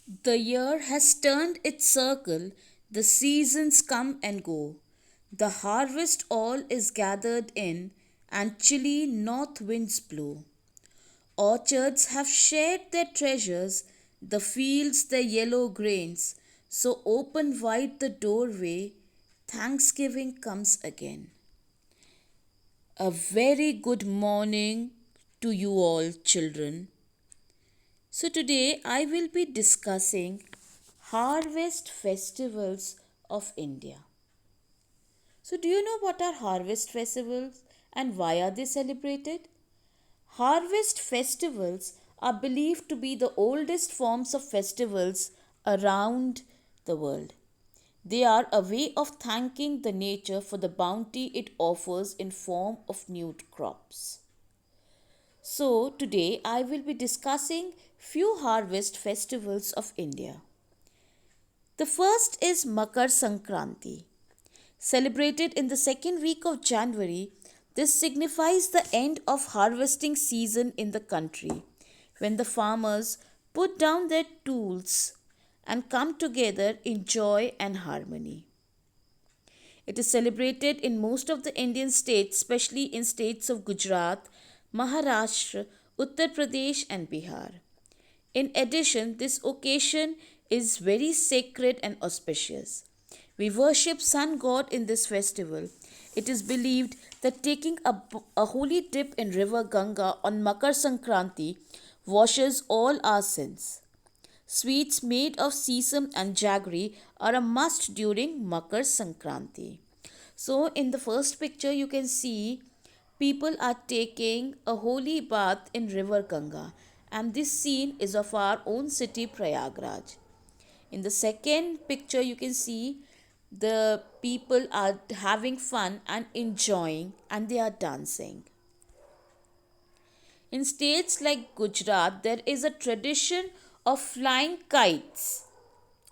The year has turned its circle, the seasons come and go. The harvest all is gathered in, and chilly north winds blow. Orchards have shared their treasures, the fields their yellow grains. So open wide the doorway, Thanksgiving comes again. A very good morning to you all, children. So, today I will be discussing harvest festivals of India. So, do you know what are harvest festivals and why are they celebrated? Harvest festivals are believed to be the oldest forms of festivals around the world. They are a way of thanking the nature for the bounty it offers in form of new crops. So, today I will be discussing few harvest festivals of India. The first is Makar Sankranti. Celebrated in the second week of January, this signifies the end of harvesting season in the country when the farmers put down their tools and come together in joy and harmony. It is celebrated in most of the Indian states, especially in states of Gujarat, Maharashtra, Uttar Pradesh, and Bihar. In addition, this occasion is very sacred and auspicious. We worship sun god in this festival. It is believed that taking a holy dip in river Ganga on Makar Sankranti washes all our sins. Sweets made of sesame and jaggery are a must during Makar Sankranti. So, in the first picture, you can see people are taking a holy bath in river Ganga, and this scene is of our own city Prayagraj. In the second picture, you can see the people are having fun and enjoying, and they are dancing. In states like Gujarat, there is a tradition of flying kites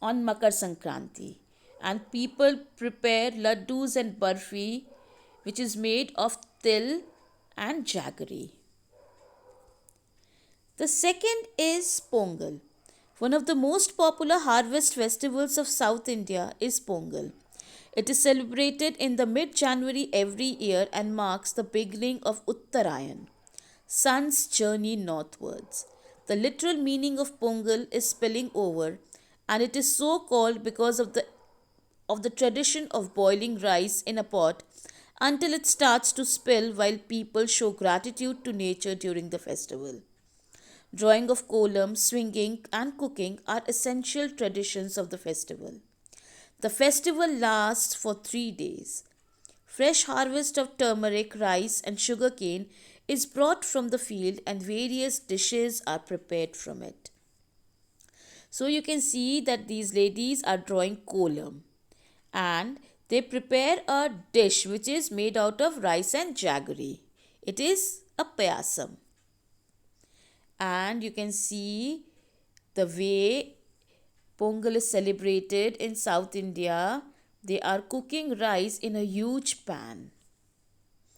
on Makar Sankranti, and people prepare laddus and barfi, which is made of til and jaggery. The second is Pongal. One of the most popular harvest festivals of South India is Pongal. It is celebrated in the mid January every year and marks the beginning of Uttarayan, sun's journey northwards. The literal meaning of Pongal is spilling over, and it is so called because of the tradition of boiling rice in a pot until it starts to spill while people show gratitude to nature during the festival. Drawing of kolam, swinging, and cooking are essential traditions of the festival. The festival lasts for 3 days. Fresh harvest of turmeric, rice, and sugarcane is brought from the field, and various dishes are prepared from it. So you can see that these ladies are drawing kolam, and they prepare a dish which is made out of rice and jaggery. It is a payasam, and you can see the way Pongal is celebrated in South India. They are cooking rice in a huge pan.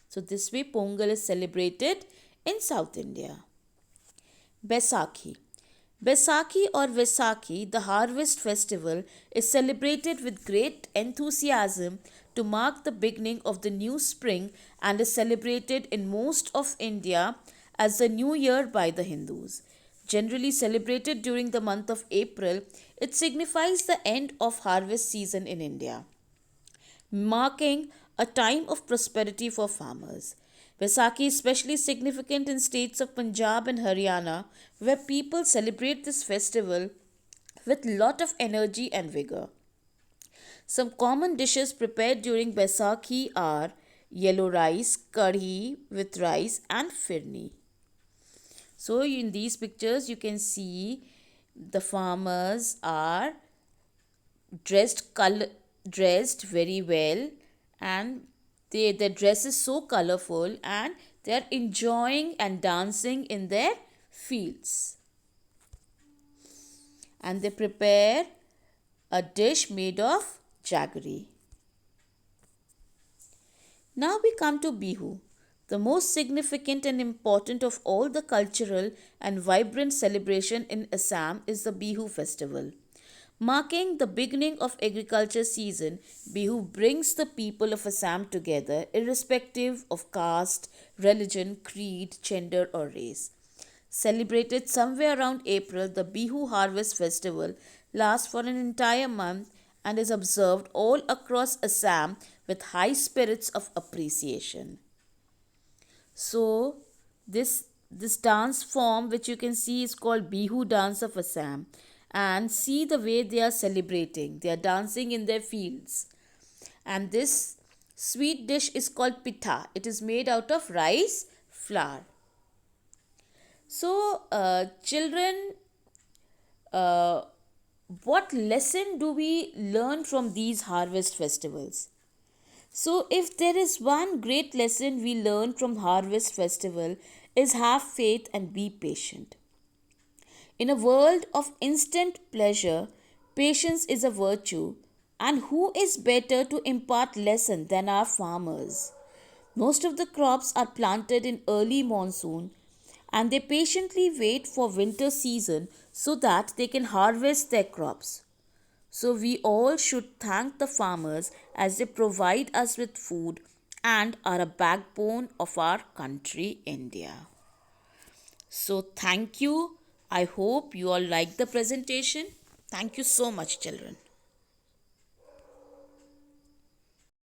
So, this way Pongal is celebrated in South India. Baisakhi. Baisakhi or Vaisakhi, the harvest festival, is celebrated with great enthusiasm to mark the beginning of the new spring and is celebrated in most of India as the new year by the Hindus. Generally celebrated during the month of April, it signifies the end of harvest season in India, marking a time of prosperity for farmers. Vaisakhi is especially significant in states of Punjab and Haryana, where people celebrate this festival with lot of energy and vigor. Some common dishes prepared during Vaisakhi are yellow rice, curry with rice, and firni. So, in these pictures, you can see the farmers are dressed very well, and their dress is so colorful, and they are enjoying and dancing in their fields, and they prepare a dish made of jaggery. Now we come to Bihu. The most significant and important of all the cultural and vibrant celebration in Assam is the Bihu festival. Marking the beginning of agriculture season, Bihu brings the people of Assam together irrespective of caste, religion, creed, gender or race. Celebrated somewhere around April, the Bihu Harvest Festival lasts for an entire month and is observed all across Assam with high spirits of appreciation. So this dance form which you can see is called Bihu dance of Assam, and see the way they are celebrating. They are dancing in their fields. And this sweet dish is called pitha. It is made out of rice flour. So children, uh, what lesson do we learn from these harvest festivals? So, if there is one great lesson we learn from Harvest Festival is have faith and be patient. In a world of instant pleasure, patience is a virtue, and who is better to impart lesson than our farmers? Most of the crops are planted in early monsoon and they patiently wait for winter season so that they can harvest their crops. So we all should thank the farmers as they provide us with food and are a backbone of our country, India. So thank you. I hope you all like the presentation. Thank you so much, children.